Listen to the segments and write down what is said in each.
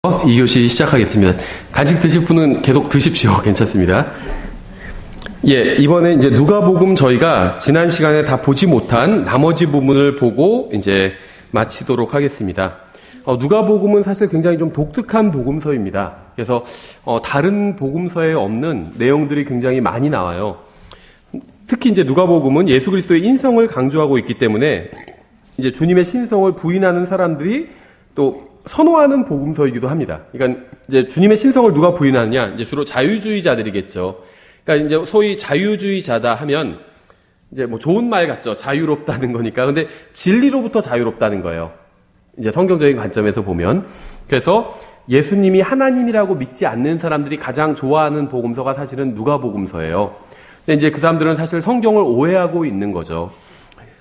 2교시 시작하겠습니다. 간식 드실 분은 계속 드십시오. 괜찮습니다. 이번에 이제 누가복음 저희가 지난 시간에 다 보지 못한 나머지 부분을 보고 이제 마치도록 하겠습니다. 누가복음은 사실 굉장히 좀 독특한 복음서입니다. 그래서 다른 복음서에 없는 내용들이 굉장히 많이 나와요. 특히 이제 누가복음은 예수 그리스도의 인성을 강조하고 있기 때문에 이제 주님의 신성을 부인하는 사람들이 또 선호하는 복음서이기도 합니다. 그러니까 이제 주님의 신성을 누가 부인하느냐? 이제 주로 자유주의자들이겠죠. 그러니까 이제 소위 자유주의자다 하면 이제 뭐 좋은 말 같죠. 자유롭다는 거니까. 근데 진리로부터 자유롭다는 거예요. 이제 성경적인 관점에서 보면. 그래서 예수님이 하나님이라고 믿지 않는 사람들이 가장 좋아하는 복음서가 사실은 누가복음서예요. 근데 이제 그 사람들은 사실 성경을 오해하고 있는 거죠.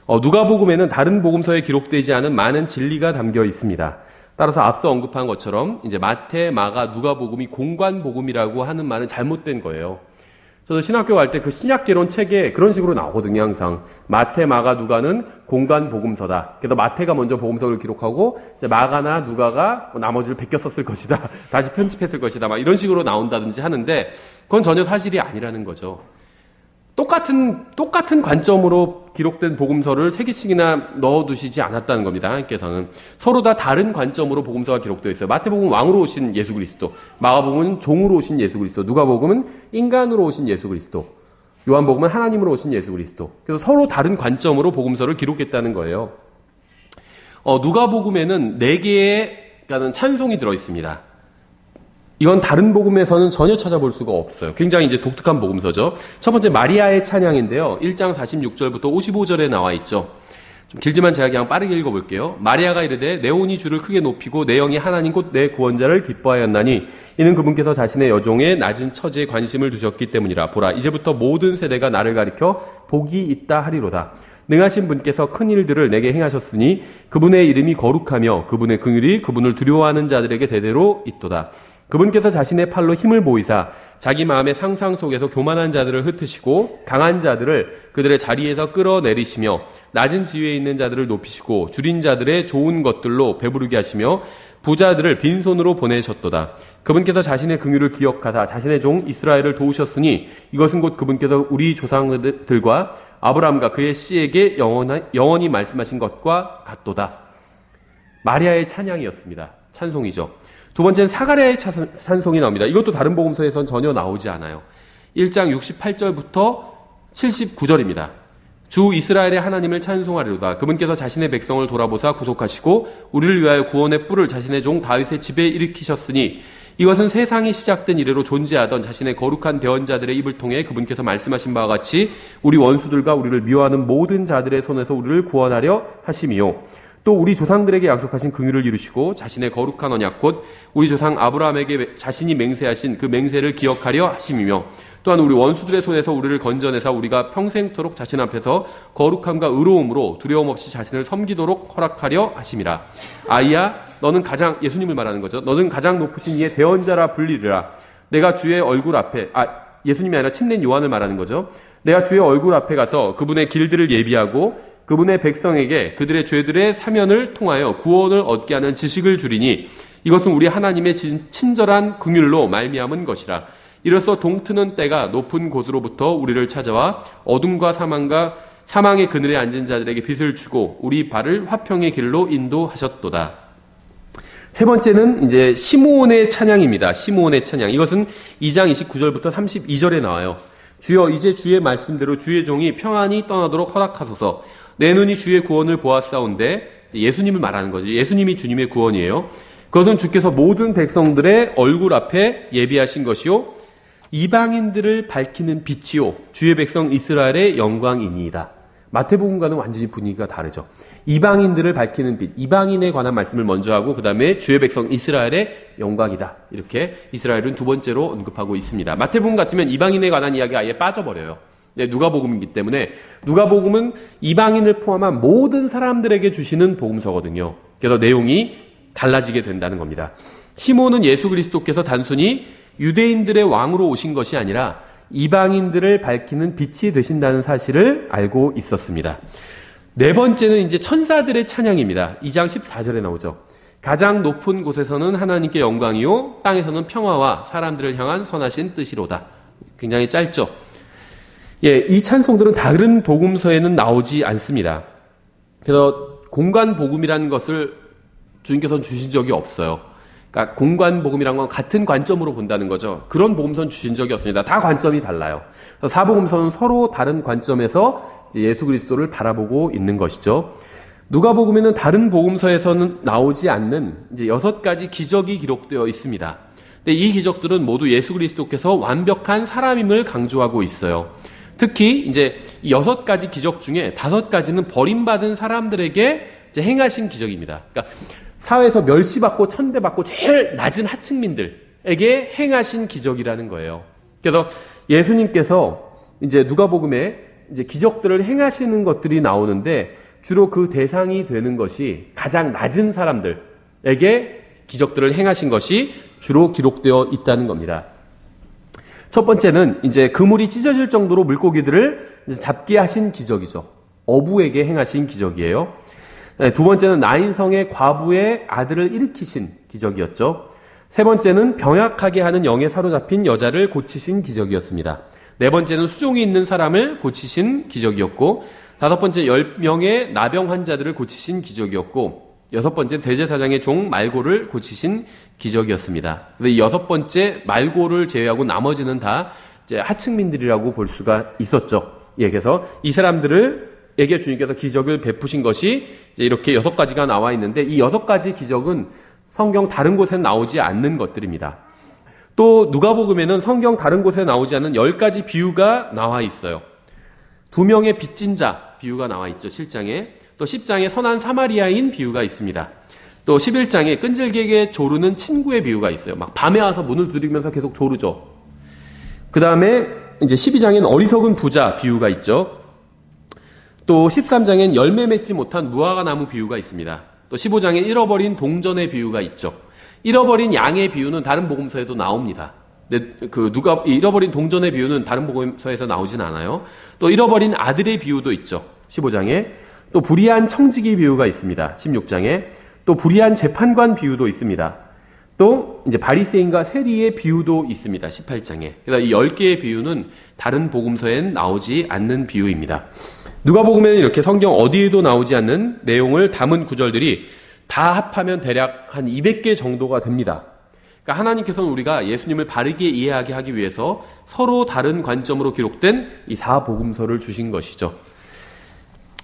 누가복음에는 다른 복음서에 기록되지 않은 많은 진리가 담겨 있습니다. 따라서 앞서 언급한 것처럼 이제 마태, 마가, 누가복음이 공관복음이라고 하는 말은 잘못된 거예요. 저도 신학교 갈 때 그 신약개론 책에 그런 식으로 나오거든요, 항상. 마태, 마가, 누가는 공관복음서다. 그래서 마태가 먼저 복음서를 기록하고 이제 마가나 누가가 나머지를 베껴 썼을 것이다. 다시 편집했을 것이다. 막 이런 식으로 나온다든지 하는데 그건 전혀 사실이 아니라는 거죠. 똑같은 관점으로 기록된 복음서를 세 개씩이나 넣어두시지 않았다는 겁니다. 하나님께서는 서로 다 다른 관점으로 복음서가 기록되어 있어요. 마태복음은 왕으로 오신 예수 그리스도, 마가복음은 종으로 오신 예수 그리스도, 누가복음은 인간으로 오신 예수 그리스도, 요한복음은 하나님으로 오신 예수 그리스도. 그래서 서로 다른 관점으로 복음서를 기록했다는 거예요. 누가복음에는 4개의 찬송이 들어 있습니다. 이건 다른 복음에서는 전혀 찾아볼 수가 없어요. 굉장히 이제 독특한 복음서죠. 첫 번째 마리아의 찬양인데요. 1장 46절부터 55절에 나와 있죠. 좀 길지만 제가 그냥 빠르게 읽어볼게요. 마리아가 이르되 내 온이 주를 크게 높이고 내 영이 하나님 곧 내 구원자를 기뻐하였나니 이는 그분께서 자신의 여종의 낮은 처지에 관심을 두셨기 때문이라. 보라 이제부터 모든 세대가 나를 가리켜 복이 있다 하리로다. 능하신 분께서 큰 일들을 내게 행하셨으니 그분의 이름이 거룩하며 그분의 긍휼이 그분을 두려워하는 자들에게 대대로 있도다. 그분께서 자신의 팔로 힘을 보이사 자기 마음의 상상 속에서 교만한 자들을 흩으시고 강한 자들을 그들의 자리에서 끌어내리시며 낮은 지위에 있는 자들을 높이시고 줄인 자들의 좋은 것들로 배부르게 하시며 부자들을 빈손으로 보내셨도다. 그분께서 자신의 긍휼을 기억하사 자신의 종 이스라엘을 도우셨으니 이것은 곧 그분께서 우리 조상들과 아브라함과 그의 씨에게 영원히 말씀하신 것과 같도다. 마리아의 찬양이었습니다. 찬송이죠. 두 번째는 사가랴의 찬송이 나옵니다. 이것도 다른 복음서에선 전혀 나오지 않아요. 1장 68절부터 79절입니다. 주 이스라엘의 하나님을 찬송하리로다. 그분께서 자신의 백성을 돌아보사 구속하시고 우리를 위하여 구원의 뿔을 자신의 종 다윗의 집에 일으키셨으니 이것은 세상이 시작된 이래로 존재하던 자신의 거룩한 대언자들의 입을 통해 그분께서 말씀하신 바와 같이 우리 원수들과 우리를 미워하는 모든 자들의 손에서 우리를 구원하려 하심이요. 또 우리 조상들에게 약속하신 긍휼을 이루시고 자신의 거룩한 언약 곧 우리 조상 아브라함에게 자신이 맹세하신 그 맹세를 기억하려 하심이며 또한 우리 원수들의 손에서 우리를 건져내사 우리가 평생토록 자신 앞에서 거룩함과 의로움으로 두려움 없이 자신을 섬기도록 허락하려 하심이라. 아이야 너는 가장 예수님을 말하는 거죠. 너는 가장 높으신 이의 대언자라 불리리라. 내가 주의 얼굴 앞에 예수님이 아니라 침례인 요한을 말하는 거죠. 내가 주의 얼굴 앞에 가서 그분의 길들을 예비하고 그분의 백성에게 그들의 죄들의 사면을 통하여 구원을 얻게 하는 지식을 주리니 이것은 우리 하나님의 친절한 긍휼로 말미암은 것이라. 이로써 동트는 때가 높은 곳으로부터 우리를 찾아와 어둠과 사망의 그늘에 앉은 자들에게 빛을 주고 우리 발을 화평의 길로 인도하셨도다. 세 번째는 이제 시므온의 찬양입니다. 시므온의 찬양. 이것은 2장 29절부터 32절에 나와요. 주여 이제 주의 말씀대로 주의 종이 평안히 떠나도록 허락하소서. 내 눈이 주의 구원을 보았사온데 예수님을 말하는 거죠. 예수님이 주님의 구원이에요. 그것은 주께서 모든 백성들의 얼굴 앞에 예비하신 것이요 이방인들을 밝히는 빛이요 주의 백성 이스라엘의 영광이니이다. 마태복음과는 완전히 분위기가 다르죠. 이방인들을 밝히는 빛, 이방인에 관한 말씀을 먼저 하고 그 다음에 주의 백성 이스라엘의 영광이다. 이렇게 이스라엘은 두 번째로 언급하고 있습니다. 마태복음 같으면 이방인에 관한 이야기가 아예 빠져버려요. 누가복음이기 때문에 누가복음은 이방인을 포함한 모든 사람들에게 주시는 복음서거든요. 그래서 내용이 달라지게 된다는 겁니다. 시몬은 예수 그리스도께서 단순히 유대인들의 왕으로 오신 것이 아니라 이방인들을 밝히는 빛이 되신다는 사실을 알고 있었습니다. 네 번째는 이제 천사들의 찬양입니다. 2장 14절에 나오죠. 가장 높은 곳에서는 하나님께 영광이요 땅에서는 평화와 사람들을 향한 선하신 뜻이로다. 굉장히 짧죠. 예, 이 찬송들은 다른 복음서에는 나오지 않습니다. 그래서 공간 복음이라는 것을 주님께서는 주신 적이 없어요. 그러니까 공간 복음이란 건 같은 관점으로 본다는 거죠. 그런 복음서는 주신 적이 없습니다. 다 관점이 달라요. 사복음서는 서로 다른 관점에서 이제 예수 그리스도를 바라보고 있는 것이죠. 누가복음에는 다른 복음서에서는 나오지 않는 이제 6가지 기적이 기록되어 있습니다. 근데 이 기적들은 모두 예수 그리스도께서 완벽한 사람임을 강조하고 있어요. 특히 이제 이 6가지 기적 중에 5가지는 버림받은 사람들에게 이제 행하신 기적입니다. 그러니까 사회에서 멸시받고 천대받고 제일 낮은 하층민들에게 행하신 기적이라는 거예요. 그래서 예수님께서 이제 누가복음에 이제 기적들을 행하시는 것들이 나오는데 주로 그 대상이 되는 것이 가장 낮은 사람들에게 기적들을 행하신 것이 주로 기록되어 있다는 겁니다. 첫 번째는 이제 그물이 찢어질 정도로 물고기들을 이제 잡게 하신 기적이죠. 어부에게 행하신 기적이에요. 두 번째는 나인성의 과부의 아들을 일으키신 기적이었죠. 세 번째는 병약하게 하는 영에 사로잡힌 여자를 고치신 기적이었습니다. 네 번째는 수종이 있는 사람을 고치신 기적이었고, 5번째 10명의 나병 환자들을 고치신 기적이었고, 6번째 대제사장의 종 말고를 고치신 기적이었습니다. 그래서 이 6번째 말고를 제외하고 나머지는 다 이제 하층민들이라고 볼 수가 있었죠. 예, 그래서 이 사람들에게 주님께서 기적을 베푸신 것이 이제 이렇게 6가지가 나와 있는데, 이 6가지 기적은 성경 다른 곳에 나오지 않는 것들입니다. 또 누가복음에는 성경 다른 곳에 나오지 않는 10가지 비유가 나와 있어요. 2명의 빚진 자 비유가 나와 있죠. 7장에. 또 10장에 선한 사마리아인 비유가 있습니다. 또 11장에 끈질기게 조르는 친구의 비유가 있어요. 막 밤에 와서 문을 두드리면서 계속 조르죠. 그 다음에 이제 12장에는 어리석은 부자 비유가 있죠. 또 13장엔 열매 맺지 못한 무화과 나무 비유가 있습니다. 또 15장에 잃어버린 동전의 비유가 있죠. 잃어버린 양의 비유는 다른 복음서에도 나옵니다. 잃어버린 동전의 비유는 다른 복음서에서 나오진 않아요. 또 잃어버린 아들의 비유도 있죠. 15장에. 또 불의한 청지기 비유가 있습니다. 16장에. 또 불의한 재판관 비유도 있습니다. 또 이제 바리새인과 세리의 비유도 있습니다. 18장에. 그래서 이 10개의 비유는 다른 복음서엔 나오지 않는 비유입니다. 누가복음에는 이렇게 성경 어디에도 나오지 않는 내용을 담은 구절들이 다 합하면 대략 한 200개 정도가 됩니다. 그러니까 하나님께서는 우리가 예수님을 바르게 이해하게 하기 위해서 서로 다른 관점으로 기록된 이 4복음서를 주신 것이죠.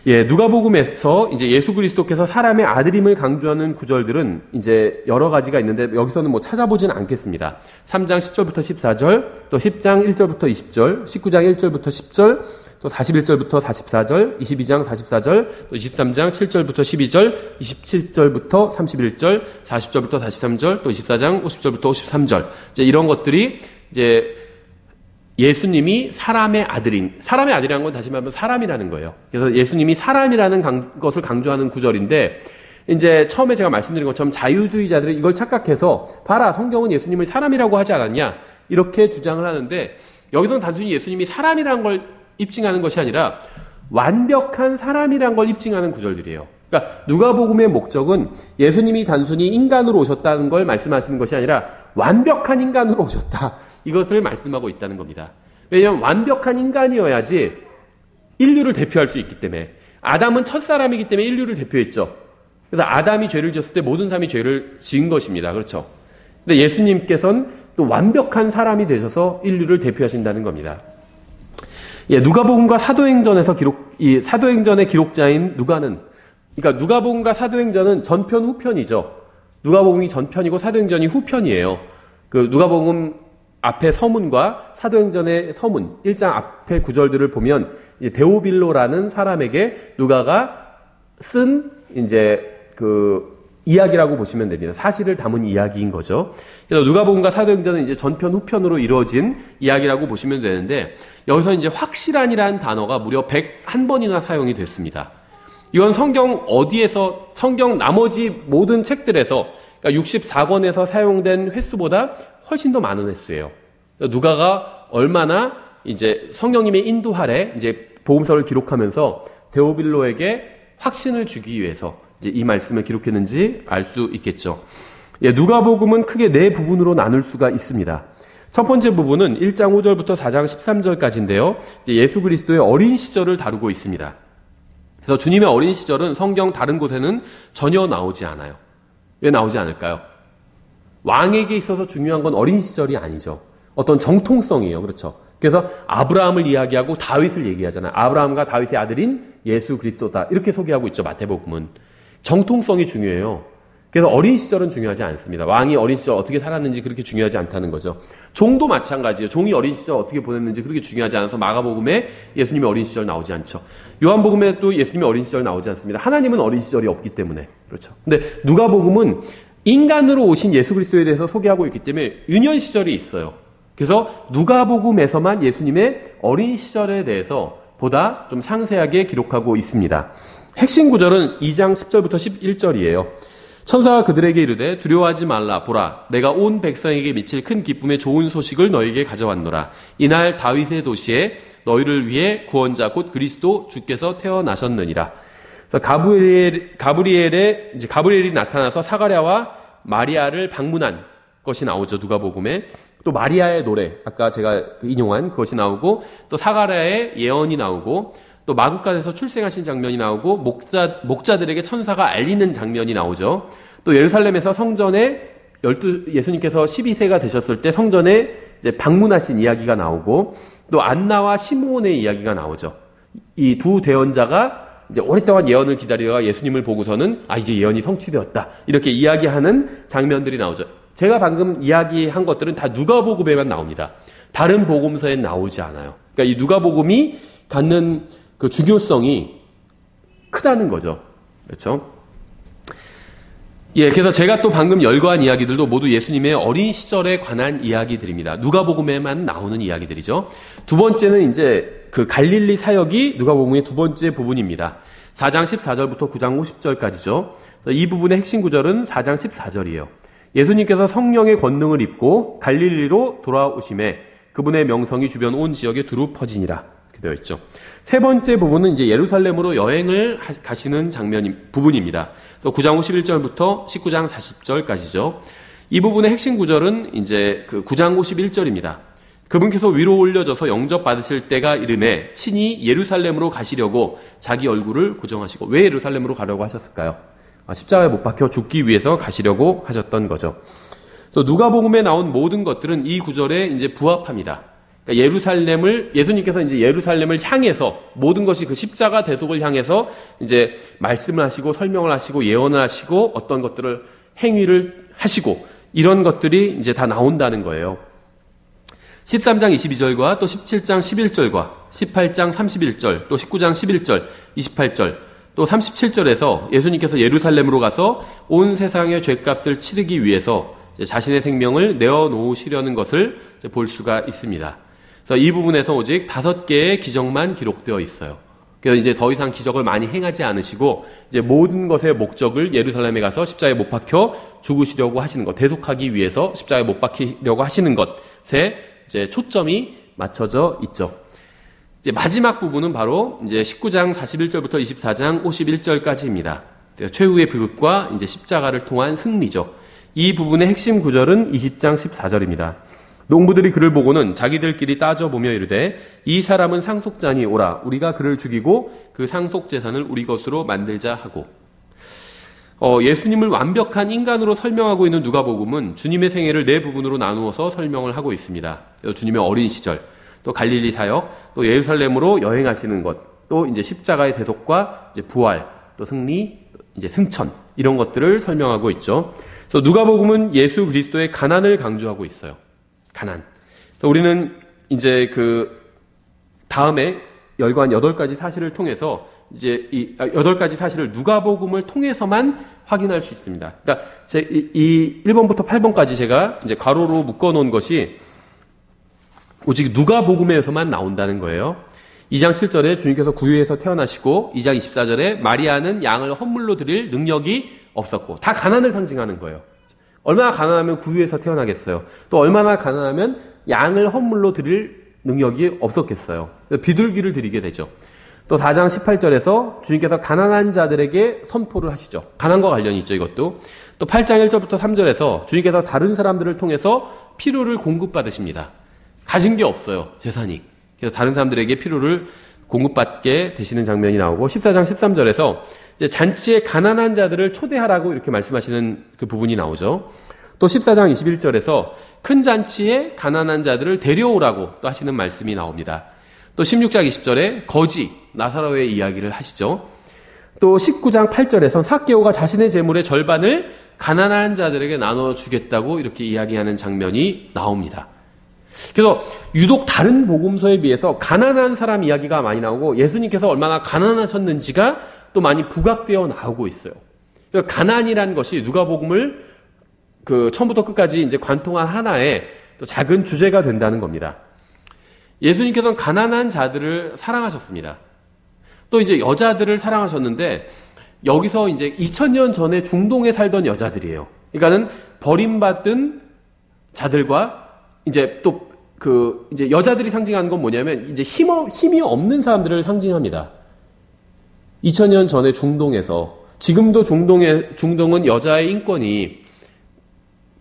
예, 누가복음에서 이제 예수 그리스도께서 사람의 아들임을 강조하는 구절들은 이제 여러 가지가 있는데 여기서는 뭐 찾아보지는 않겠습니다. 3장 10절부터 14절, 또 10장 1절부터 20절, 19장 1절부터 10절, 또 41절부터 44절, 22장 44절, 또 23장 7절부터 12절, 27절부터 31절, 40절부터 43절, 또 24장 50절부터 53절. 이제 이런 것들이 이제 예수님이 사람의 아들이라는 건 다시 말하면 사람이라는 거예요. 그래서 예수님이 사람이라는 것을 강조하는 구절인데, 이제 처음에 제가 말씀드린 것처럼 자유주의자들이 이걸 착각해서, 봐라, 성경은 예수님을 사람이라고 하지 않았냐, 이렇게 주장을 하는데, 여기서는 단순히 예수님이 사람이라는 걸 입증하는 것이 아니라 완벽한 사람이라는 걸 입증하는 구절들이에요. 그러니까 누가복음의 목적은 예수님이 단순히 인간으로 오셨다는 걸 말씀하시는 것이 아니라 완벽한 인간으로 오셨다. 이것을 말씀하고 있다는 겁니다. 왜냐하면 완벽한 인간이어야지 인류를 대표할 수 있기 때문에. 아담은 첫사람이기 때문에 인류를 대표했죠. 그래서 아담이 죄를 지었을 때 모든 사람이 죄를 지은 것입니다. 그렇죠? 근데 예수님께서는 또 완벽한 사람이 되셔서 인류를 대표하신다는 겁니다. 예, 누가복음과 사도행전에서 이 사도행전의 기록자인 누가는, 그러니까 누가복음과 사도행전은 전편 후편이죠. 누가복음이 전편이고 사도행전이 후편이에요. 그 누가복음 앞에 서문과 사도행전의 서문 1장 앞에 구절들을 보면 이제 데오빌로라는 사람에게 누가가 쓴 이제 그 이야기라고 보시면 됩니다. 사실을 담은 이야기인 거죠. 그래서 누가복음과 사도행전은 이제 전편 후편으로 이루어진 이야기라고 보시면 되는데, 여기서 이제 확실한이라는 단어가 무려 101번이나 사용이 됐습니다. 이건 성경 나머지 모든 책들에서, 그러니까 64권에서 사용된 횟수보다 훨씬 더 많은 횟수예요. 누가가 얼마나 이제 성령님의 인도 아래 이제 복음서를 기록하면서 데오빌로에게 확신을 주기 위해서, 이제 이 말씀을 기록했는지 알 수 있겠죠. 예, 누가복음은 크게 네 부분으로 나눌 수가 있습니다. 첫 번째 부분은 1장 5절부터 4장 13절까지인데요. 예수 그리스도의 어린 시절을 다루고 있습니다. 그래서 주님의 어린 시절은 성경 다른 곳에는 전혀 나오지 않아요. 왜 나오지 않을까요? 왕에게 있어서 중요한 건 어린 시절이 아니죠. 어떤 정통성이에요. 그렇죠? 그래서 아브라함을 이야기하고 다윗을 얘기하잖아요. 아브라함과 다윗의 아들인 예수 그리스도다. 이렇게 소개하고 있죠. 마태복음은. 정통성이 중요해요. 그래서 어린 시절은 중요하지 않습니다. 왕이 어린 시절 어떻게 살았는지 그렇게 중요하지 않다는 거죠. 종도 마찬가지예요. 종이 어린 시절 어떻게 보냈는지 그렇게 중요하지 않아서 마가복음에 예수님의 어린 시절 나오지 않죠. 요한복음에 또 예수님의 어린 시절 나오지 않습니다. 하나님은 어린 시절이 없기 때문에. 그렇죠. 근데 누가복음은 인간으로 오신 예수 그리스도에 대해서 소개하고 있기 때문에 유년 시절이 있어요. 그래서 누가복음에서만 예수님의 어린 시절에 대해서 보다 좀 상세하게 기록하고 있습니다. 핵심 구절은 2장 10절부터 11절이에요. 천사가 그들에게 이르되 두려워하지 말라. 보라, 내가 온 백성에게 미칠 큰 기쁨의 좋은 소식을 너희에게 가져왔노라. 이날 다윗의 도시에 너희를 위해 구원자 곧 그리스도 주께서 태어나셨느니라. 그래서 가브리엘이 나타나서 사가랴와 마리아를 방문한 것이 나오죠. 누가복음에. 또 마리아의 노래, 아까 제가 인용한 그것이 나오고, 또 사가랴의 예언이 나오고, 또 마구간에서 출생하신 장면이 나오고, 목자들에게 천사가 알리는 장면이 나오죠. 또 예루살렘에서 성전에 예수님께서 12세가 되셨을 때 성전에 이제 방문하신 이야기가 나오고, 또 안나와 시므온의 이야기가 나오죠. 이 두 대언자가 이제 오랫동안 예언을 기다리다가 예수님을 보고서는 이제 예언이 성취되었다. 이렇게 이야기하는 장면들이 나오죠. 제가 방금 이야기한 것들은 다 누가복음에만 나옵니다. 다른 복음서엔 나오지 않아요. 그러니까 이 누가복음이 갖는 그 중요성이 크다는 거죠. 그렇죠? 예, 그래서 제가 또 방금 열거한 이야기들도 모두 예수님의 어린 시절에 관한 이야기들입니다. 누가복음에만 나오는 이야기들이죠. 두 번째는 이제 그 갈릴리 사역이 누가복음의 두 번째 부분입니다. 4장 14절부터 9장 50절까지죠. 이 부분의 핵심 구절은 4장 14절이에요. 예수님께서 성령의 권능을 입고 갈릴리로 돌아오심에 그분의 명성이 주변 온 지역에 두루 퍼지니라. 이렇게 되어 있죠. 세 번째 부분은 이제 예루살렘으로 여행을 가시는 부분입니다. 9장 51절부터 19장 40절까지죠. 이 부분의 핵심 구절은 이제 그 9장 51절입니다. 그분께서 위로 올려져서 영접 받으실 때가 이름에 친히 예루살렘으로 가시려고 자기 얼굴을 고정하시고, 왜 예루살렘으로 가려고 하셨을까요? 십자가에 못 박혀 죽기 위해서 가시려고 하셨던 거죠. 그래서 누가복음에 나온 모든 것들은 이 구절에 이제 부합합니다. 그러니까 예수님께서 이제 예루살렘을 향해서 모든 것이 그 십자가 대속을 향해서 이제 말씀을 하시고 설명을 하시고 예언을 하시고 어떤 것들을 행위를 하시고 이런 것들이 이제 다 나온다는 거예요. 13장 22절과 또 17장 11절과 18장 31절 또 19장 11절 28절 또 37절에서 예수님께서 예루살렘으로 가서 온 세상의 죄값을 치르기 위해서 자신의 생명을 내어놓으시려는 것을 볼 수가 있습니다. 그래서 이 부분에서 오직 5개의 기적만 기록되어 있어요. 그래서 이제 더 이상 기적을 많이 행하지 않으시고 이제 모든 것의 목적을 예루살렘에 가서 십자가에 못 박혀 죽으시려고 하시는 것, 대속하기 위해서 십자가에 못 박히려고 하시는 것에 이제 초점이 맞춰져 있죠. 이제 마지막 부분은 바로 이제 19장 41절부터 24장 51절까지입니다. 최후의 비극과 이제 십자가를 통한 승리죠. 이 부분의 핵심 구절은 20장 14절입니다. 농부들이 그를 보고는 자기들끼리 따져보며 이르되 이 사람은 상속자니 오라 우리가 그를 죽이고 그 상속재산을 우리 것으로 만들자 하고, 예수님을 완벽한 인간으로 설명하고 있는 누가복음은 주님의 생애를 네 부분으로 나누어서 설명을 하고 있습니다. 주님의 어린 시절, 또 갈릴리 사역, 또 예루살렘으로 여행하시는 것, 또 이제 십자가의 대속과 이제 부활, 또 승리, 이제 승천 이런 것들을 설명하고 있죠. 그래서 누가복음은 예수 그리스도의 가난을 강조하고 있어요. 가난. 우리는 이제 그 다음에 열거한 8가지 사실을 통해서 이제 이 8가지 사실을 누가복음을 통해서만 확인할 수 있습니다. 그러니까 이 1번부터 8번까지 제가 이제 가로로 묶어 놓은 것이 오직 누가복음에서만 나온다는 거예요. 2장 7절에 주님께서 구유에서 태어나시고 2장 24절에 마리아는 양을 헌물로 드릴 능력이 없었고, 다 가난을 상징하는 거예요. 얼마나 가난하면 구유에서 태어나겠어요. 또 얼마나 가난하면 양을 헌물로 드릴 능력이 없었겠어요. 비둘기를 드리게 되죠. 또 4장 18절에서 주님께서 가난한 자들에게 선포를 하시죠. 가난과 관련이 있죠, 이것도. 또 8장 1절부터 3절에서 주님께서 다른 사람들을 통해서 필요를 공급받으십니다. 가진 게 없어요, 재산이. 그래서 다른 사람들에게 필요를 공급받게 되시는 장면이 나오고, 14장 13절에서 이제 잔치에 가난한 자들을 초대하라고 이렇게 말씀하시는 그 부분이 나오죠. 또 14장 21절에서 큰 잔치에 가난한 자들을 데려오라고 또 하시는 말씀이 나옵니다. 또 16장 20절에 거지 나사로의 이야기를 하시죠. 또 19장 8절에서 삭개오가 자신의 재물의 절반을 가난한 자들에게 나눠주겠다고 이렇게 이야기하는 장면이 나옵니다. 그래서 유독 다른 복음서에 비해서 가난한 사람 이야기가 많이 나오고 예수님께서 얼마나 가난하셨는지가 또 많이 부각되어 나오고 있어요. 그러니까 가난이란 것이 누가복음을 처음부터 끝까지 이제 관통한 하나의 또 작은 주제가 된다는 겁니다. 예수님께서는 가난한 자들을 사랑하셨습니다. 또 이제 여자들을 사랑하셨는데 여기서 이제 2000년 전에 중동에 살던 여자들이에요. 그러니까는 버림받은 자들과 이제 또 이제 여자들이 상징하는 건 뭐냐면 이제 힘이 없는 사람들을 상징합니다. 2000년 전에 중동에서 지금도 중동은 여자의 인권이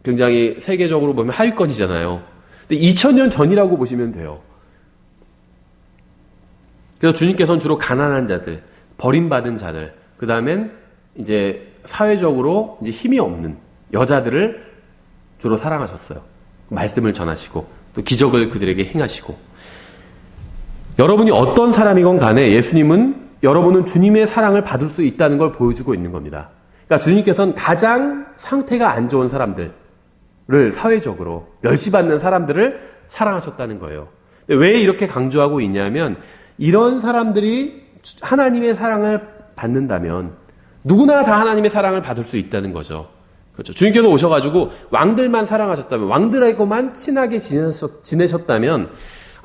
굉장히 세계적으로 보면 하위권이잖아요. 근데 2000년 전이라고 보시면 돼요. 그래서 주님께서는 주로 가난한 자들, 버림받은 자들, 그 다음엔 이제 사회적으로 이제 힘이 없는 여자들을 주로 사랑하셨어요. 말씀을 전하시고 또 기적을 그들에게 행하시고. 여러분이 어떤 사람이건 간에 여러분은 주님의 사랑을 받을 수 있다는 걸 보여주고 있는 겁니다. 그러니까 주님께서는 가장 상태가 안 좋은 사람들을 사회적으로 멸시받는 사람들을 사랑하셨다는 거예요. 왜 이렇게 강조하고 있냐면 이런 사람들이 하나님의 사랑을 받는다면 누구나 다 하나님의 사랑을 받을 수 있다는 거죠. 그렇죠. 주님께서 오셔가지고 왕들만 사랑하셨다면, 왕들하고만 친하게 지내셨다면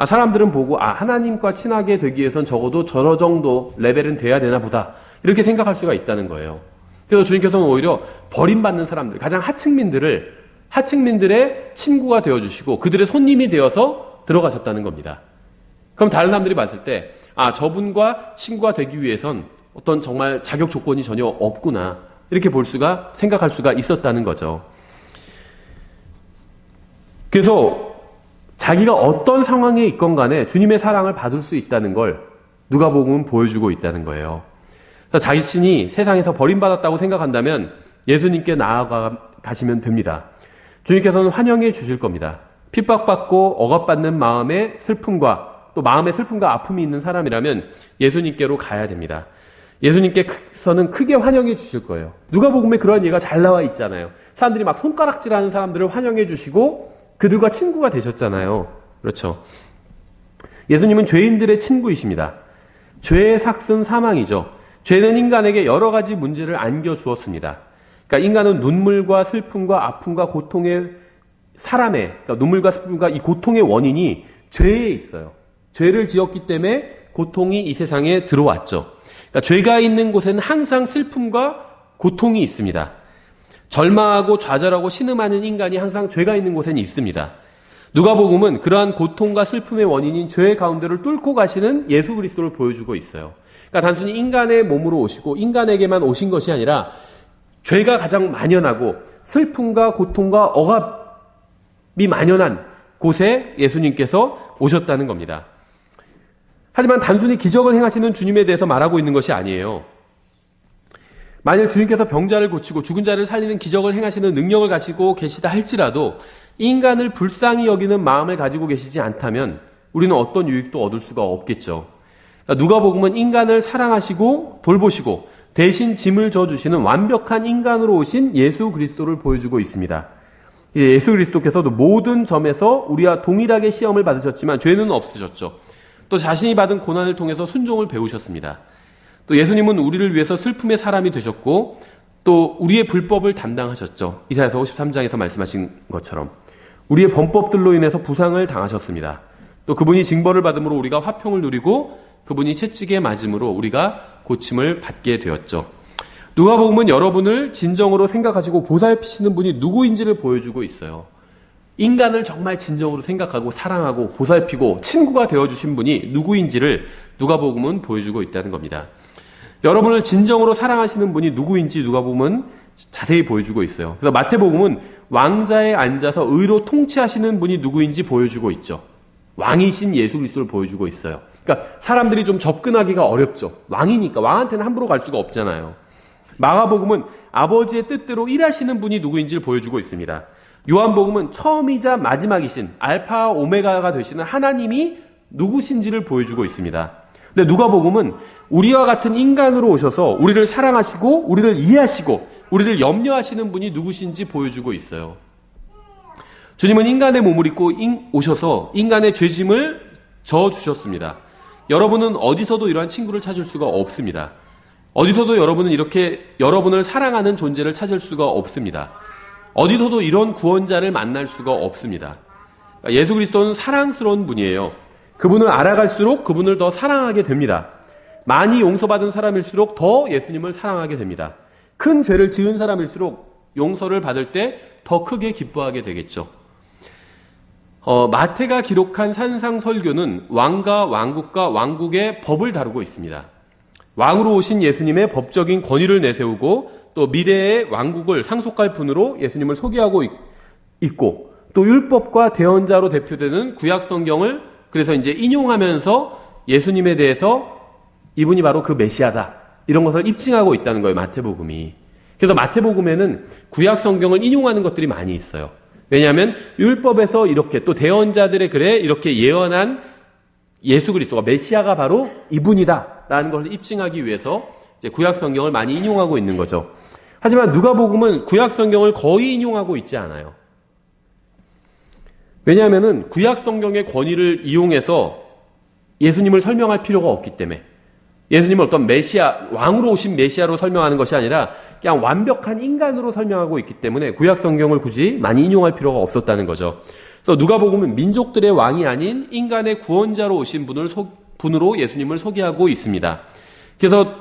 사람들은 보고 하나님과 친하게 되기 위해선 적어도 저러 정도 레벨은 돼야 되나 보다 이렇게 생각할 수가 있다는 거예요. 그래서 주님께서는 오히려 버림받는 사람들, 가장 하층민들의 친구가 되어주시고 그들의 손님이 되어서 들어가셨다는 겁니다. 그럼 다른 사람들이 봤을 때 저분과 친구가 되기 위해선 어떤 정말 자격 조건이 전혀 없구나 이렇게 생각할 수가 있었다는 거죠. 그래서 자기가 어떤 상황에 있건 간에 주님의 사랑을 받을 수 있다는 걸 누가복음은 보여주고 있다는 거예요. 그래서 자신이 세상에서 버림받았다고 생각한다면 예수님께 나아가시면 됩니다. 주님께서는 환영해 주실 겁니다. 핍박받고 억압받는 마음의 슬픔과 또 마음의 슬픔과 아픔이 있는 사람이라면 예수님께로 가야 됩니다. 예수님께서는 크게 환영해 주실 거예요. 누가복음에 그런 예가 잘 나와 있잖아요. 사람들이 막 손가락질하는 사람들을 환영해 주시고 그들과 친구가 되셨잖아요. 그렇죠. 예수님은 죄인들의 친구이십니다. 죄의 삭은 사망이죠. 죄는 인간에게 여러 가지 문제를 안겨주었습니다. 그러니까 인간은 눈물과 슬픔과 아픔과 고통의 그러니까 눈물과 슬픔과 이 고통의 원인이 죄에 있어요. 죄를 지었기 때문에 고통이 이 세상에 들어왔죠. 그러니까 죄가 있는 곳에는 항상 슬픔과 고통이 있습니다. 절망하고 좌절하고 신음하는 인간이 항상 죄가 있는 곳에는 있습니다. 누가복음은 그러한 고통과 슬픔의 원인인 죄의 가운데를 뚫고 가시는 예수 그리스도를 보여주고 있어요. 그러니까 단순히 인간의 몸으로 오시고 인간에게만 오신 것이 아니라 죄가 가장 만연하고 슬픔과 고통과 억압이 만연한 곳에 예수님께서 오셨다는 겁니다. 하지만 단순히 기적을 행하시는 주님에 대해서 말하고 있는 것이 아니에요. 만일 주님께서 병자를 고치고 죽은 자를 살리는 기적을 행하시는 능력을 가지고 계시다 할지라도 인간을 불쌍히 여기는 마음을 가지고 계시지 않다면 우리는 어떤 유익도 얻을 수가 없겠죠. 누가복음은 인간을 사랑하시고 돌보시고 대신 짐을 져주시는 완벽한 인간으로 오신 예수 그리스도를 보여주고 있습니다. 예수 그리스도께서도 모든 점에서 우리와 동일하게 시험을 받으셨지만 죄는 없으셨죠. 또 자신이 받은 고난을 통해서 순종을 배우셨습니다. 또 예수님은 우리를 위해서 슬픔의 사람이 되셨고 또 우리의 불법을 담당하셨죠. 이사야서 53장에서 말씀하신 것처럼 우리의 범법들로 인해서 부상을 당하셨습니다. 또 그분이 징벌을 받음으로 우리가 화평을 누리고 그분이 채찍에 맞음으로 우리가 고침을 받게 되었죠. 누가복음은 여러분을 진정으로 생각하시고 보살피시는 분이 누구인지를 보여주고 있어요. 인간을 정말 진정으로 생각하고 사랑하고 보살피고 친구가 되어주신 분이 누구인지를 누가복음은 보여주고 있다는 겁니다. 여러분을 진정으로 사랑하시는 분이 누구인지 누가복음은 자세히 보여주고 있어요. 그래서 마태복음은 왕자에 앉아서 의로 통치하시는 분이 누구인지 보여주고 있죠. 왕이신 예수 그리스도를 보여주고 있어요. 그러니까 사람들이 좀 접근하기가 어렵죠. 왕이니까 왕한테는 함부로 갈 수가 없잖아요. 마가복음은 아버지의 뜻대로 일하시는 분이 누구인지를 보여주고 있습니다. 요한복음은 처음이자 마지막이신 알파와 오메가가 되시는 하나님이 누구신지를 보여주고 있습니다. 근데 누가복음은 우리와 같은 인간으로 오셔서 우리를 사랑하시고 우리를 이해하시고 우리를 염려하시는 분이 누구신지 보여주고 있어요. 주님은 인간의 몸을 입고 오셔서 인간의 죄짐을 져주셨습니다. 여러분은 어디서도 이러한 친구를 찾을 수가 없습니다. 어디서도 여러분은 이렇게 여러분을 사랑하는 존재를 찾을 수가 없습니다. 어디서도 이런 구원자를 만날 수가 없습니다. 예수 그리스도는 사랑스러운 분이에요. 그분을 알아갈수록 그분을 더 사랑하게 됩니다. 많이 용서받은 사람일수록 더 예수님을 사랑하게 됩니다. 큰 죄를 지은 사람일수록 용서를 받을 때 더 크게 기뻐하게 되겠죠. 마태가 기록한 산상설교는 왕과 왕국과 왕국의 법을 다루고 있습니다. 왕으로 오신 예수님의 법적인 권위를 내세우고 또 미래의 왕국을 상속할 분으로 예수님을 소개하고 있고 또 율법과 대언자로 대표되는 구약 성경을 그래서 이제 인용하면서 예수님에 대해서 이분이 바로 그 메시아다 이런 것을 입증하고 있다는 거예요. 마태복음이. 그래서 마태복음에는 구약 성경을 인용하는 것들이 많이 있어요. 왜냐하면 율법에서 이렇게 또 대언자들의 글에 이렇게 예언한 예수 그리스도가 메시아가 바로 이분이다라는 것을 입증하기 위해서 이제 구약 성경을 많이 인용하고 있는 거죠. 하지만 누가복음은 구약 성경을 거의 인용하고 있지 않아요. 왜냐하면은 구약 성경의 권위를 이용해서 예수님을 설명할 필요가 없기 때문에 예수님을 어떤 메시아, 왕으로 오신 메시아로 설명하는 것이 아니라 그냥 완벽한 인간으로 설명하고 있기 때문에 구약 성경을 굳이 많이 인용할 필요가 없었다는 거죠. 그래서 누가복음은 민족들의 왕이 아닌 인간의 구원자로 오신 분으로 예수님을 소개하고 있습니다. 그래서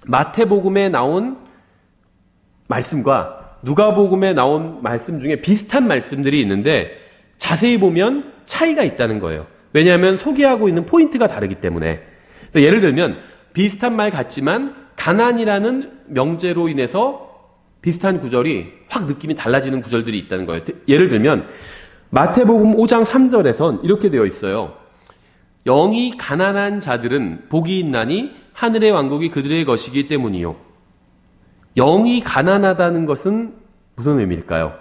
마태복음에 나온 말씀과 누가복음에 나온 말씀 중에 비슷한 말씀들이 있는데 자세히 보면 차이가 있다는 거예요. 왜냐하면 소개하고 있는 포인트가 다르기 때문에. 예를 들면 비슷한 말 같지만 가난이라는 명제로 인해서 비슷한 구절이 확 느낌이 달라지는 구절들이 있다는 거예요. 예를 들면 마태복음 5장 3절에선 이렇게 되어 있어요. 영이 가난한 자들은 복이 있나니 하늘의 왕국이 그들의 것이기 때문이요. 영이 가난하다는 것은 무슨 의미일까요?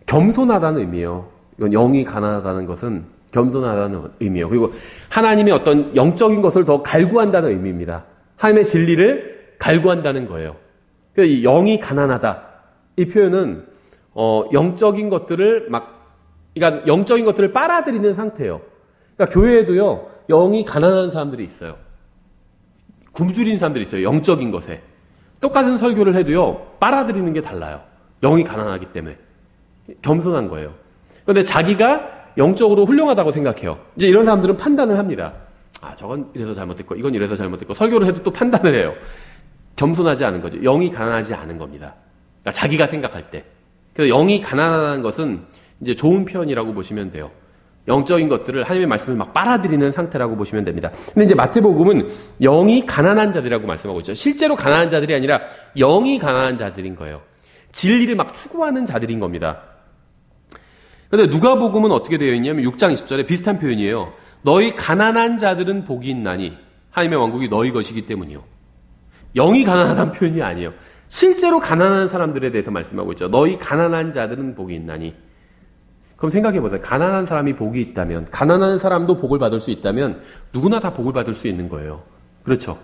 겸손하다는 의미예요. 이건 영이 가난하다는 것은 겸손하다는 의미예요. 그리고 하나님의 어떤 영적인 것을 더 갈구한다는 의미입니다. 하나님의 진리를 갈구한다는 거예요. 그래서 이 영이 가난하다. 이 표현은 영적인 것들을 그러니까 영적인 것들을 빨아들이는 상태예요. 그러니까 교회에도요 영이 가난한 사람들이 있어요. 굶주린 사람들이 있어요. 영적인 것에 똑같은 설교를 해도요 빨아들이는 게 달라요. 영이 가난하기 때문에 겸손한 거예요. 그런데 자기가 영적으로 훌륭하다고 생각해요. 이제 이런 사람들은 판단을 합니다. 아, 저건 이래서 잘못됐고, 이건 이래서 잘못됐고, 설교를 해도 또 판단을 해요. 겸손하지 않은 거죠. 영이 가난하지 않은 겁니다. 그러니까 자기가 생각할 때. 그래서 영이 가난하다는 것은 이제 좋은 표현이라고 보시면 돼요. 영적인 것들을 하나님의 말씀을 막 빨아들이는 상태라고 보시면 됩니다. 근데 이제 마태복음은 영이 가난한 자들이라고 말씀하고 있죠. 실제로 가난한 자들이 아니라 영이 가난한 자들인 거예요. 진리를 막 추구하는 자들인 겁니다. 그런데 누가복음은 어떻게 되어 있냐면 6장 20절에 비슷한 표현이에요. 너희 가난한 자들은 복이 있나니 하나님의 왕국이 너희 것이기 때문이요. 영이 가난하다는 표현이 아니에요. 실제로 가난한 사람들에 대해서 말씀하고 있죠. 너희 가난한 자들은 복이 있나니. 그럼 생각해 보세요. 가난한 사람이 복이 있다면, 가난한 사람도 복을 받을 수 있다면 누구나 다 복을 받을 수 있는 거예요. 그렇죠.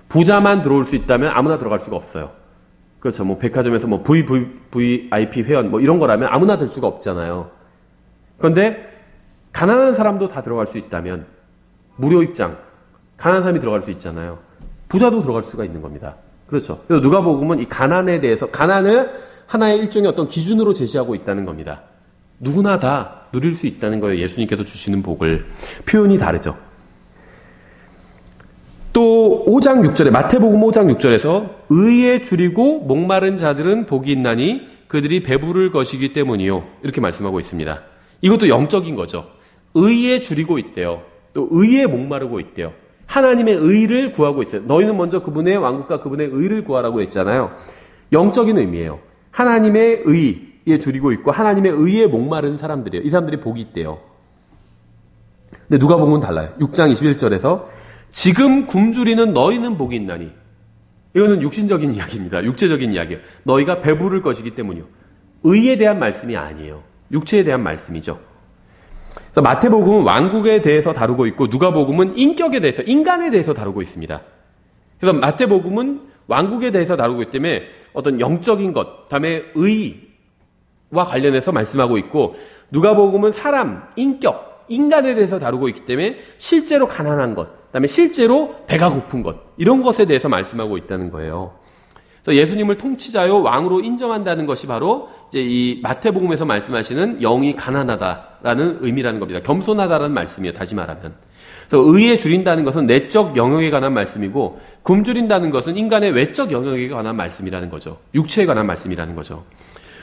부자만 들어올 수 있다면 아무나 들어갈 수가 없어요. 그렇죠. 뭐 백화점에서 뭐 VIP 회원 뭐 이런 거라면 아무나 될 수가 없잖아요. 그런데 가난한 사람도 다 들어갈 수 있다면 무료 입장, 가난한 사람이 들어갈 수 있잖아요. 부자도 들어갈 수가 있는 겁니다. 그렇죠. 그래서 누가복음은 이 가난에 대해서 가난을 하나의 일종의 어떤 기준으로 제시하고 있다는 겁니다. 누구나 다 누릴 수 있다는 거예요. 예수님께서 주시는 복을. 표현이 다르죠. 또 5장 6절에 마태복음 5장 6절에서 의에 줄이고 목마른 자들은 복이 있나니 그들이 배부를 것이기 때문이요. 이렇게 말씀하고 있습니다. 이것도 영적인 거죠. 의에 줄이고 있대요. 또 의에 목마르고 있대요. 하나님의 의를 구하고 있어요. 너희는 먼저 그분의 왕국과 그분의 의를 구하라고 했잖아요. 영적인 의미예요. 하나님의 의에 줄이고 있고 하나님의 의에 목마른 사람들이에요. 이 사람들이 복이 있대요. 근데 누가복음은 달라요. 6장 21절에서 지금 굶주리는 너희는 복이 있나니. 이거는 육신적인 이야기입니다. 육체적인 이야기예요. 너희가 배부를 것이기 때문이요. 의에 대한 말씀이 아니에요. 육체에 대한 말씀이죠. 그래서 마태복음은 왕국에 대해서 다루고 있고 누가복음은 인격에 대해서, 인간에 대해서 다루고 있습니다. 그래서 마태복음은 왕국에 대해서 다루고 있기 때문에 어떤 영적인 것, 다음에 의와 관련해서 말씀하고 있고 누가복음은 사람, 인격, 인간에 대해서 다루고 있기 때문에 실제로 가난한 것, 그다음에 실제로 배가 고픈 것, 이런 것에 대해서 말씀하고 있다는 거예요. 그래서 예수님을 통치자요 왕으로 인정한다는 것이 바로 이제 이 마태복음에서 말씀하시는 영이 가난하다라는 의미라는 겁니다. 겸손하다라는 말씀이에요. 다시 말하면. 그래서 의에 줄인다는 것은 내적 영역에 관한 말씀이고 굶주린다는 것은 인간의 외적 영역에 관한 말씀이라는 거죠. 육체에 관한 말씀이라는 거죠.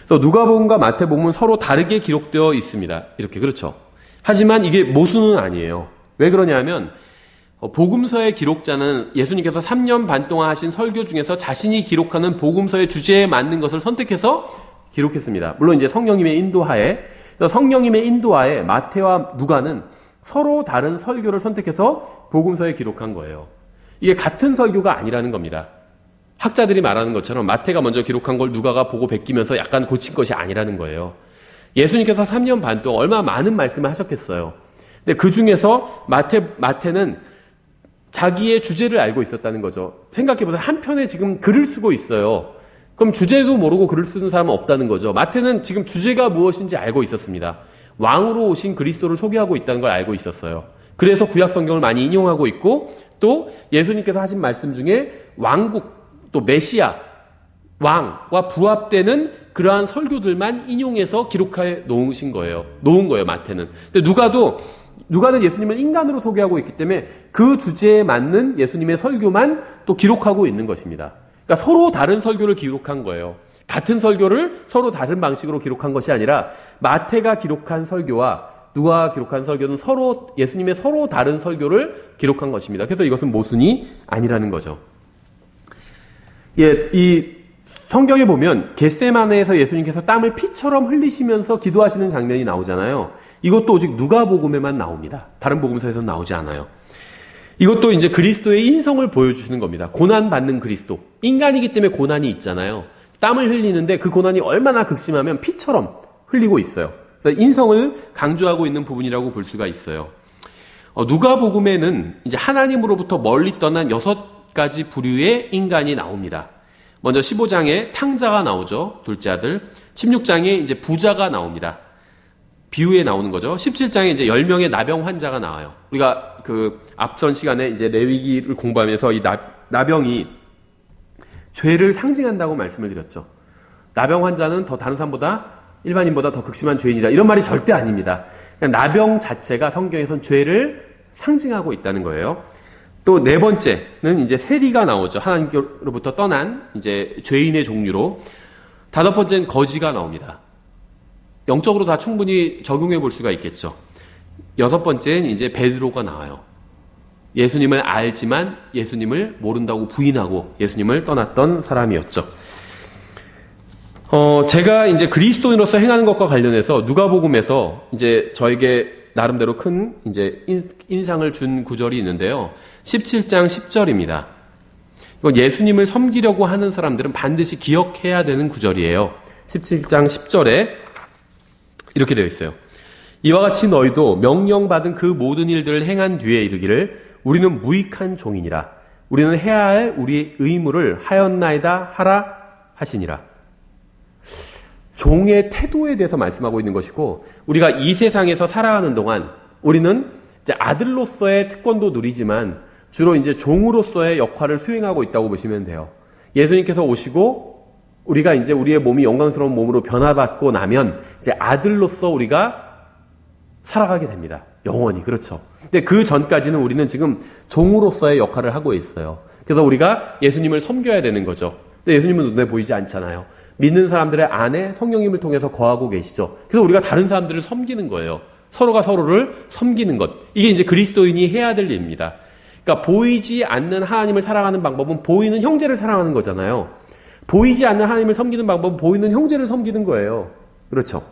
그래서 누가복음과 마태복음은 서로 다르게 기록되어 있습니다. 이렇게 그렇죠. 하지만 이게 모순은 아니에요. 왜 그러냐면 복음서의 기록자는 예수님께서 3년 반 동안 하신 설교 중에서 자신이 기록하는 복음서의 주제에 맞는 것을 선택해서 기록했습니다. 물론 이제 성령님의 인도하에, 성령님의 인도하에 마태와 누가는 서로 다른 설교를 선택해서 복음서에 기록한 거예요. 이게 같은 설교가 아니라는 겁니다. 학자들이 말하는 것처럼 마태가 먼저 기록한 걸 누가가 보고 베끼면서 약간 고친 것이 아니라는 거예요. 예수님께서 3년 반 동안 얼마나 많은 말씀을 하셨겠어요. 근데 그 중에서 마태는 자기의 주제를 알고 있었다는 거죠. 생각해보세요. 한편에 지금 글을 쓰고 있어요. 그럼 주제도 모르고 글을 쓰는 사람은 없다는 거죠. 마태는 지금 주제가 무엇인지 알고 있었습니다. 왕으로 오신 그리스도를 소개하고 있다는 걸 알고 있었어요. 그래서 구약 성경을 많이 인용하고 있고 또 예수님께서 하신 말씀 중에 왕국, 또 메시아, 왕과 부합되는 그러한 설교들만 인용해서 기록해 놓은 거예요, 마태는. 근데 누가는 예수님을 인간으로 소개하고 있기 때문에 그 주제에 맞는 예수님의 설교만 또 기록하고 있는 것입니다. 그러니까 서로 다른 설교를 기록한 거예요. 같은 설교를 서로 다른 방식으로 기록한 것이 아니라 마태가 기록한 설교와 누가가 기록한 설교는 예수님의 서로 다른 설교를 기록한 것입니다. 그래서 이것은 모순이 아니라는 거죠. 예, 이 성경에 보면 겟세마네에서 예수님께서 땀을 피처럼 흘리시면서 기도하시는 장면이 나오잖아요. 이것도 오직 누가복음에만 나옵니다. 다른 복음서에서는 나오지 않아요. 이것도 이제 그리스도의 인성을 보여주시는 겁니다. 고난받는 그리스도. 인간이기 때문에 고난이 있잖아요. 땀을 흘리는데 그 고난이 얼마나 극심하면 피처럼 흘리고 있어요. 그래서 인성을 강조하고 있는 부분이라고 볼 수가 있어요. 누가복음에는 이제 하나님으로부터 멀리 떠난 6가지 부류의 인간이 나옵니다. 먼저 15장에 탕자가 나오죠. 둘째 아들. 16장에 이제 부자가 나옵니다. 비유에 나오는 거죠. 17장에 이제 10명의 나병 환자가 나와요. 우리가 그 앞선 시간에 이제 레위기를 공부하면서 이 나병이 죄를 상징한다고 말씀을 드렸죠. 나병 환자는 더 다른 사람보다 일반인보다 더 극심한 죄인이다. 이런 말이 절대 아닙니다. 그냥 나병 자체가 성경에선 죄를 상징하고 있다는 거예요. 또 네 번째는 이제 세리가 나오죠. 하나님께로부터 떠난 이제 죄인의 종류로. 다섯 번째는 거지가 나옵니다. 영적으로 다 충분히 적용해 볼 수가 있겠죠. 여섯 번째는 이제 베드로가 나와요. 예수님을 알지만 예수님을 모른다고 부인하고 예수님을 떠났던 사람이었죠. 제가 이제 그리스도인으로서 행하는 것과 관련해서 누가복음에서 이제 저에게 나름대로 큰 이제 인상을 준 구절이 있는데요. 17장 10절입니다. 이건 예수님을 섬기려고 하는 사람들은 반드시 기억해야 되는 구절이에요. 17장 10절에 이렇게 되어 있어요. 이와 같이 너희도 명령받은 그 모든 일들을 행한 뒤에 이르기를 우리는 무익한 종이니라. 우리는 해야 할 우리의 의무를 하였나이다 하라 하시니라. 종의 태도에 대해서 말씀하고 있는 것이고 우리가 이 세상에서 살아가는 동안 우리는 이제 아들로서의 특권도 누리지만 주로 이제 종으로서의 역할을 수행하고 있다고 보시면 돼요. 예수님께서 오시고 우리가 이제 우리의 몸이 영광스러운 몸으로 변화받고 나면 이제 아들로서 우리가 살아가게 됩니다. 영원히. 그렇죠. 근데 그 전까지는 우리는 지금 종으로서의 역할을 하고 있어요. 그래서 우리가 예수님을 섬겨야 되는 거죠. 근데 예수님은 눈에 보이지 않잖아요. 믿는 사람들의 안에 성령님을 통해서 거하고 계시죠. 그래서 우리가 다른 사람들을 섬기는 거예요. 서로가 서로를 섬기는 것. 이게 이제 그리스도인이 해야 될 일입니다. 그러니까 보이지 않는 하나님을 사랑하는 방법은 보이는 형제를 사랑하는 거잖아요. 보이지 않는 하나님을 섬기는 방법은 보이는 형제를 섬기는 거예요. 그렇죠.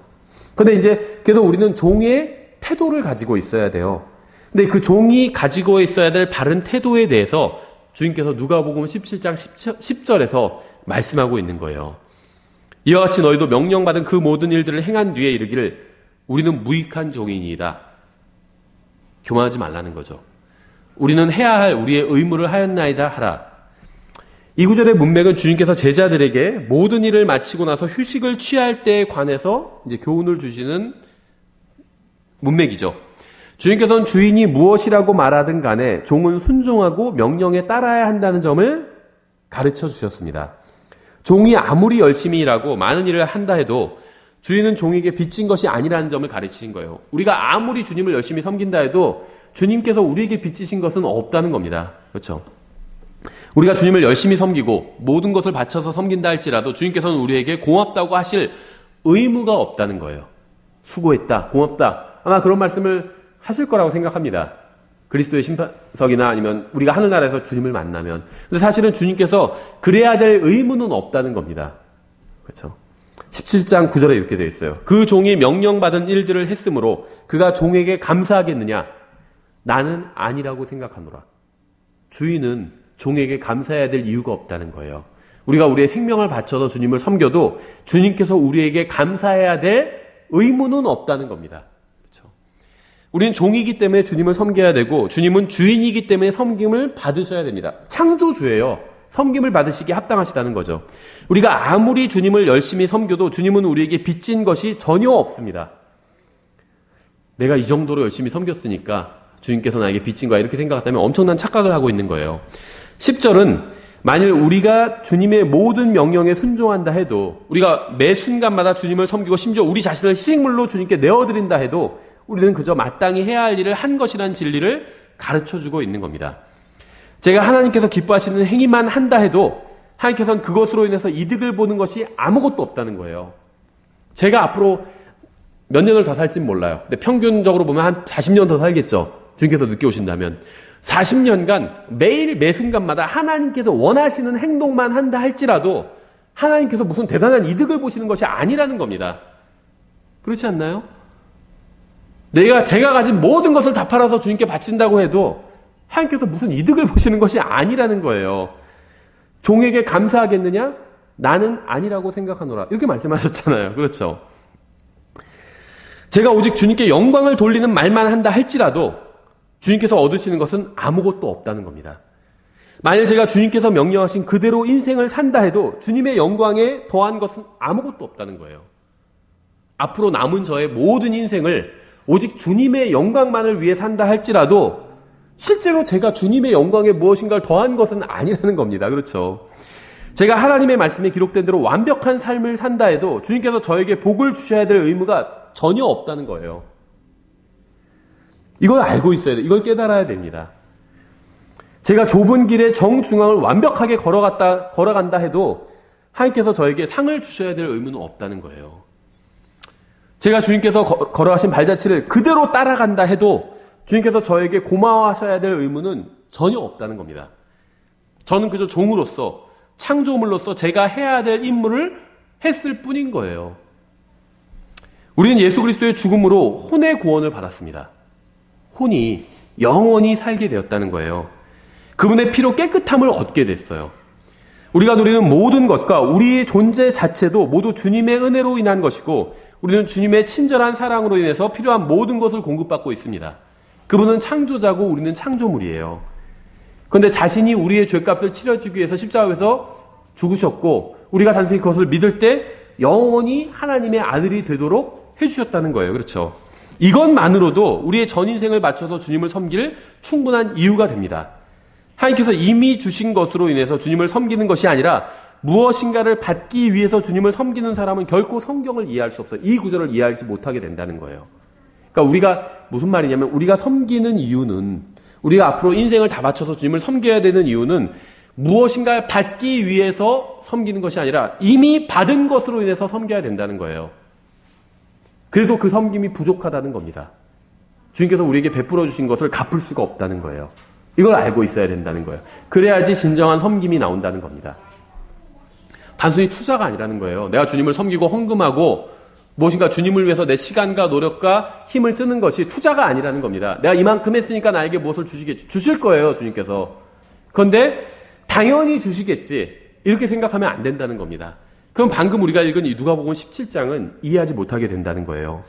근데 이제 그래서 우리는 종의 태도를 가지고 있어야 돼요. 근데 그 종이 가지고 있어야 될 바른 태도에 대해서 주님께서 누가복음 17장 10절에서 말씀하고 있는 거예요. 이와 같이 너희도 명령받은 그 모든 일들을 행한 뒤에 이르기를 우리는 무익한 종이니이다. 교만하지 말라는 거죠. 우리는 해야 할 우리의 의무를 하였나이다 하라. 이 구절의 문맥은 주님께서 제자들에게 모든 일을 마치고 나서 휴식을 취할 때에 관해서 이제 교훈을 주시는 문맥이죠. 주님께서는 주인이 무엇이라고 말하든 간에 종은 순종하고 명령에 따라야 한다는 점을 가르쳐 주셨습니다. 종이 아무리 열심히 일하고 많은 일을 한다 해도 주인은 종에게 빚진 것이 아니라는 점을 가르치신 거예요. 우리가 아무리 주님을 열심히 섬긴다 해도 주님께서 우리에게 빚지신 것은 없다는 겁니다. 그렇죠? 우리가 주님을 열심히 섬기고 모든 것을 바쳐서 섬긴다 할지라도 주님께서는 우리에게 고맙다고 하실 의무가 없다는 거예요. 수고했다, 고맙다. 아마 그런 말씀을 하실 거라고 생각합니다. 그리스도의 심판석이나 아니면 우리가 하늘나라에서 주님을 만나면. 근데 사실은 주님께서 그래야 될 의무는 없다는 겁니다. 그렇죠? 17장 9절에 이렇게 되어 있어요. 그 종이 명령받은 일들을 했으므로 그가 종에게 감사하겠느냐? 나는 아니라고 생각하노라. 주인은 종에게 감사해야 될 이유가 없다는 거예요. 우리가 우리의 생명을 바쳐서 주님을 섬겨도 주님께서 우리에게 감사해야 될 의무는 없다는 겁니다. 그렇죠? 우리는 종이기 때문에 주님을 섬겨야 되고 주님은 주인이기 때문에 섬김을 받으셔야 됩니다. 창조주예요. 섬김을 받으시기에 합당하시다는 거죠. 우리가 아무리 주님을 열심히 섬겨도 주님은 우리에게 빚진 것이 전혀 없습니다. 내가 이 정도로 열심히 섬겼으니까 주님께서 나에게 빚진 거야 이렇게 생각한다면 엄청난 착각을 하고 있는 거예요. 10절은 만일 우리가 주님의 모든 명령에 순종한다 해도 우리가 매 순간마다 주님을 섬기고 심지어 우리 자신을 희생물로 주님께 내어드린다 해도 우리는 그저 마땅히 해야 할 일을 한 것이라는 진리를 가르쳐주고 있는 겁니다. 제가 하나님께서 기뻐하시는 행위만 한다 해도 하나님께서는 그것으로 인해서 이득을 보는 것이 아무것도 없다는 거예요. 제가 앞으로 몇 년을 더 살진 몰라요. 근데 평균적으로 보면 한 40년 더 살겠죠. 주님께서 늦게 오신다면. 40년간 매일 매 순간마다 하나님께서 원하시는 행동만 한다 할지라도 하나님께서 무슨 대단한 이득을 보시는 것이 아니라는 겁니다. 그렇지 않나요? 제가 가진 모든 것을 다 팔아서 주님께 바친다고 해도 하나님께서 무슨 이득을 보시는 것이 아니라는 거예요. 종에게 감사하겠느냐? 나는 아니라고 생각하노라. 이렇게 말씀하셨잖아요. 그렇죠? 제가 오직 주님께 영광을 돌리는 말만 한다 할지라도 주님께서 얻으시는 것은 아무것도 없다는 겁니다. 만일 제가 주님께서 명령하신 그대로 인생을 산다 해도 주님의 영광에 더한 것은 아무것도 없다는 거예요. 앞으로 남은 저의 모든 인생을 오직 주님의 영광만을 위해 산다 할지라도 실제로 제가 주님의 영광에 무엇인가를 더한 것은 아니라는 겁니다. 그렇죠? 제가 하나님의 말씀에 기록된 대로 완벽한 삶을 산다 해도 주님께서 저에게 복을 주셔야 될 의무가 전혀 없다는 거예요. 이걸 알고 있어야 돼요. 이걸 깨달아야 됩니다. 제가 좁은 길의 정중앙을 완벽하게 걸어간다 해도 하나님께서 저에게 상을 주셔야 될 의무는 없다는 거예요. 제가 주님께서 걸어가신 발자취를 그대로 따라간다 해도 주님께서 저에게 고마워하셔야 될 의무는 전혀 없다는 겁니다. 저는 그저 종으로서 창조물로서 제가 해야 될 임무를 했을 뿐인 거예요. 우리는 예수 그리스도의 죽음으로 혼의 구원을 받았습니다. 혼이 영원히 살게 되었다는 거예요. 그분의 피로 깨끗함을 얻게 됐어요. 우리가 누리는 모든 것과 우리의 존재 자체도 모두 주님의 은혜로 인한 것이고 우리는 주님의 친절한 사랑으로 인해서 필요한 모든 것을 공급받고 있습니다. 그분은 창조자고 우리는 창조물이에요. 그런데 자신이 우리의 죄값을 치러주기 위해서 십자가에서 죽으셨고 우리가 단순히 그것을 믿을 때 영원히 하나님의 아들이 되도록 해주셨다는 거예요. 그렇죠? 이것만으로도 우리의 전 인생을 바쳐서 주님을 섬길 충분한 이유가 됩니다. 하나님께서 이미 주신 것으로 인해서 주님을 섬기는 것이 아니라 무엇인가를 받기 위해서 주님을 섬기는 사람은 결코 성경을 이해할 수 없어요. 이 구절을 이해하지 못하게 된다는 거예요. 그러니까 우리가 무슨 말이냐면 우리가 섬기는 이유는 우리가 앞으로 인생을 다 바쳐서 주님을 섬겨야 되는 이유는 무엇인가를 받기 위해서 섬기는 것이 아니라 이미 받은 것으로 인해서 섬겨야 된다는 거예요. 그래도 그 섬김이 부족하다는 겁니다. 주님께서 우리에게 베풀어 주신 것을 갚을 수가 없다는 거예요. 이걸 알고 있어야 된다는 거예요. 그래야지 진정한 섬김이 나온다는 겁니다. 단순히 투자가 아니라는 거예요. 내가 주님을 섬기고 헌금하고 무엇인가 주님을 위해서 내 시간과 노력과 힘을 쓰는 것이 투자가 아니라는 겁니다. 내가 이만큼 했으니까 나에게 무엇을 주시겠지. 주실 거예요, 주님께서. 그런데 당연히 주시겠지. 이렇게 생각하면 안 된다는 겁니다. 그럼 방금 우리가 읽은 이 누가복음 17장은 이해하지 못하게 된다는 거예요.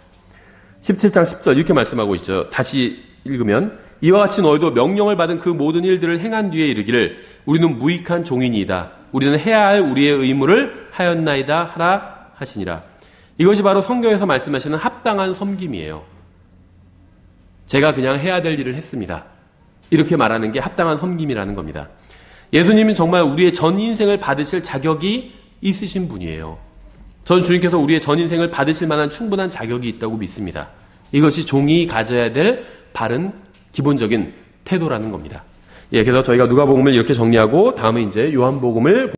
17장 10절 이렇게 말씀하고 있죠. 다시 읽으면 이와 같이 너희도 명령을 받은 그 모든 일들을 행한 뒤에 이르기를 우리는 무익한 종인이다. 우리는 해야 할 우리의 의무를 하였나이다 하라 하시니라. 이것이 바로 성경에서 말씀하시는 합당한 섬김이에요. 제가 그냥 해야 될 일을 했습니다. 이렇게 말하는 게 합당한 섬김이라는 겁니다. 예수님은 정말 우리의 전 인생을 받으실 자격이 있으신 분이에요. 전 주님께서 우리의 전 인생을 받으실 만한 충분한 자격이 있다고 믿습니다. 이것이 종이 가져야 될 바른 기본적인 태도라는 겁니다. 그래서 저희가 누가복음을 이렇게 정리하고 다음에 이제 요한복음을